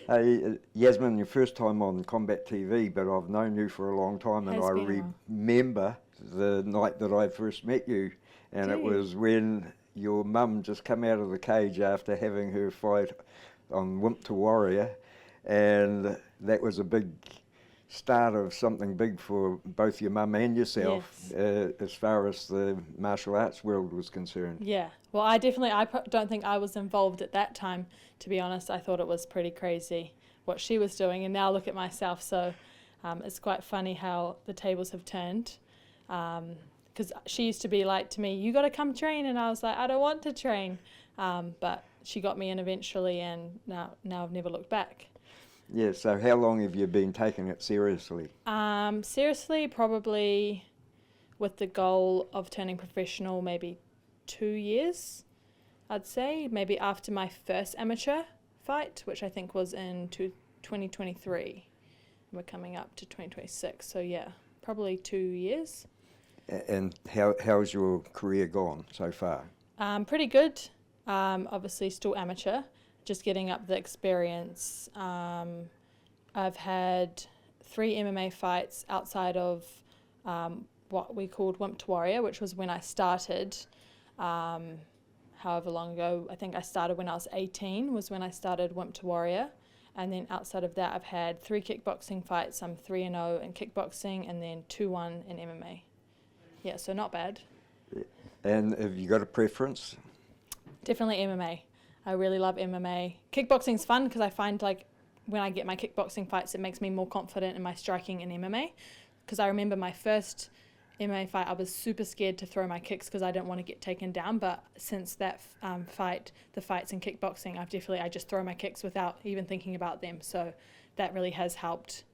Hey, Yasmine, your first time on Combat TV, but I've known you for a long time, and Has I been a while. remember the night that I first met you, and Do it you? was when your mum just come out of the cage after having her fight on Wimp to Warrior, and that was a big start of something big for both your mum and yourself, Yes. as far as the martial arts world was concerned. Yeah. Well, I don't think I was involved at that time, to be honest. I thought it was pretty crazy what she was doing, and now look at myself. So it's quite funny how the tables have turned. Because she used to be like to me, "You got to come train," and I was like, "I don't want to train." But she got me in eventually, and now I've never looked back. Yeah, so how long have you been taking it seriously? Seriously, probably with the goal of turning professional, maybe 2 years, I'd say. Maybe after my first amateur fight, which I think was in 2023. We're coming up to 2026, so yeah, probably 2 years. And how's your career gone so far? Pretty good. Obviously, still amateur, just getting up the experience. I've had 3 MMA fights outside of what we called Wimp to Warrior, which was when I started. Um, However long ago, I think I started when I was 18, was when I started Wimp to Warrior. And then outside of that, I've had 3 kickboxing fights. I'm 3-0 in kickboxing, and then 2-1 in MMA. Yeah, so not bad. And have you got a preference? Definitely MMA. I really love MMA. Kickboxing's fun because I find like when I get my kickboxing fights, it makes me more confident in my striking in MMA. Because I remember my first MMA fight, I was super scared to throw my kicks because I didn't want to get taken down. But since that fight, the fights in kickboxing, I just throw my kicks without even thinking about them. So that really has helped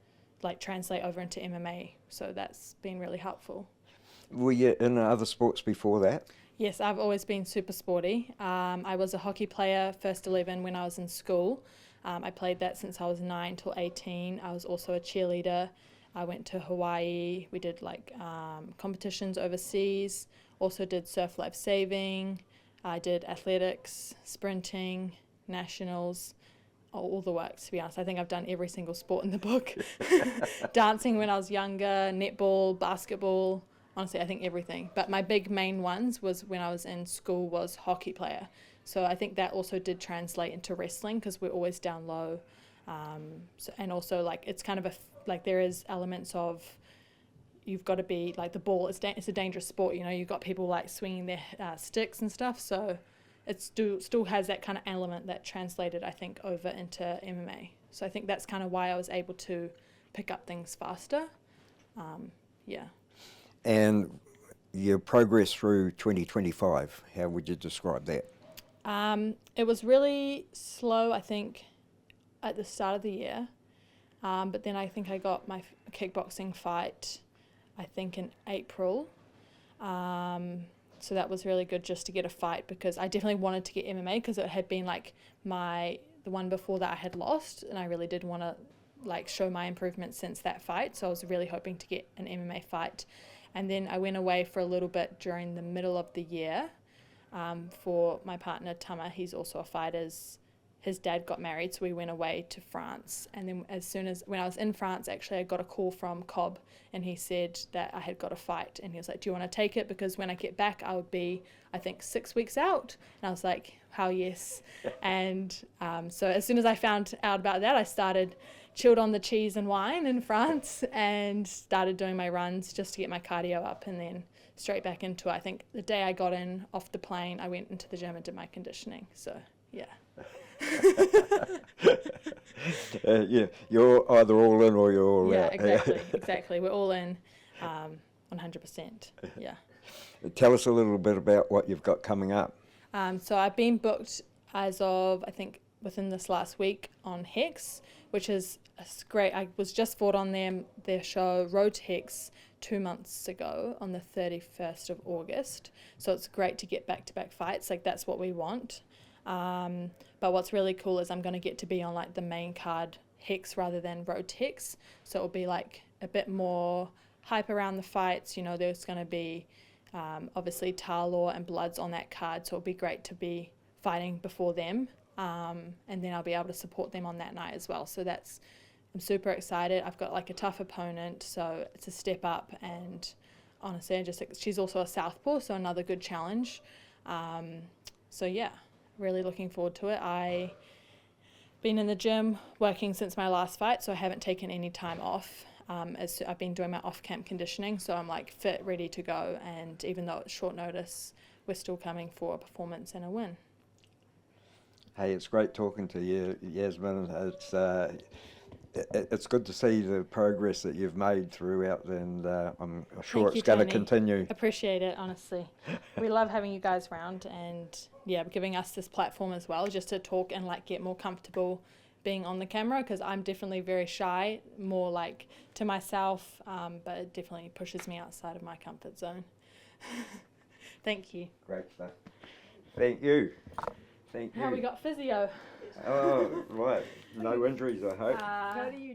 like translate over into MMA. So that's been really helpful. Were you in other sports before that? Yes, I've always been super sporty. I was a hockey player, first 11 when I was in school. I played that since I was 9 till 18. I was also a cheerleader. I went to Hawaii. We did like competitions overseas. Also did surf life saving. I did athletics, sprinting, nationals, all the works, to be honest. I think I've done every single sport in the book. Dancing when I was younger, netball, basketball, honestly, I think everything. But my big main ones was when I was in school was hockey player. So I think that also did translate into wrestling because we're always down low. And also like it's kind of like there is elements of you've got to be like the ball. It's a dangerous sport. You know, you've got people like swinging their sticks and stuff. So it still has that kind of element that translated, I think, over into MMA. So I think that's kind of why I was able to pick up things faster. Yeah. And your progress through 2025, how would you describe that? It was really slow, I think, at the start of the year. But then I think I got my kickboxing fight, I think, in April. So that was really good just to get a fight because I definitely wanted to get MMA because it had been like the one before that I had lost, and I really did want to like show my improvement since that fight. So I was really hoping to get an MMA fight. And then I went away for a little bit during the middle of the year for my partner Tama. He's also a fighter. His dad got married, so we went away to France. And then as soon as when I was in France, actually, I got a call from Cobb, and he said that I had got a fight. And he was like, "Do you want to take it? Because when I get back, I would be, I think, 6 weeks out." And I was like, "How yes." And so as soon as I found out about that, I started chilled on the cheese and wine in France and started doing my runs just to get my cardio up, and then straight back into it. I think the day I got in off the plane, I went into the gym and did my conditioning. So yeah. Yeah, you're either all in or you're all Yeah, out. exactly. We're all in 100%. Yeah. Tell us a little bit about what you've got coming up. So I've been booked as of, I think, within this last week on Hex, which is great. I was just fought on their show Road to Hex 2 months ago on the 31st of August. So it's great to get back-to-back fights. Like, that's what we want. But what's really cool is I'm going to get to be on like the main card Hex rather than Road to Hex. So it'll be like a bit more hype around the fights. You know, there's going to be obviously Tarlaw and Bloods on that card. So it'll be great to be fighting before them. and then I'll be able to support them on that night as well. So I'm super excited. I've got like a tough opponent, so it's a step up, and honestly, she's also a southpaw, so another good challenge. So yeah, really looking forward to it. I've been in the gym working since my last fight, so I haven't taken any time off. As I've been doing my off-camp conditioning, so I'm like fit, ready to go, and even though it's short notice, we're still coming for a performance and a win. Hey, it's great talking to you, Yasmine. It's good to see the progress that you've made throughout, and I'm sure Thank you, it's going to Tony. continue. Appreciate it, honestly. We love having you guys around, and yeah, giving us this platform as well, just to talk and like get more comfortable being on the camera, because I'm definitely very shy, more like to myself, but it definitely pushes me outside of my comfort zone. Thank you. Great stuff. Thank you. Thank you. How we got physio? Oh, right. No injuries, I hope. How do you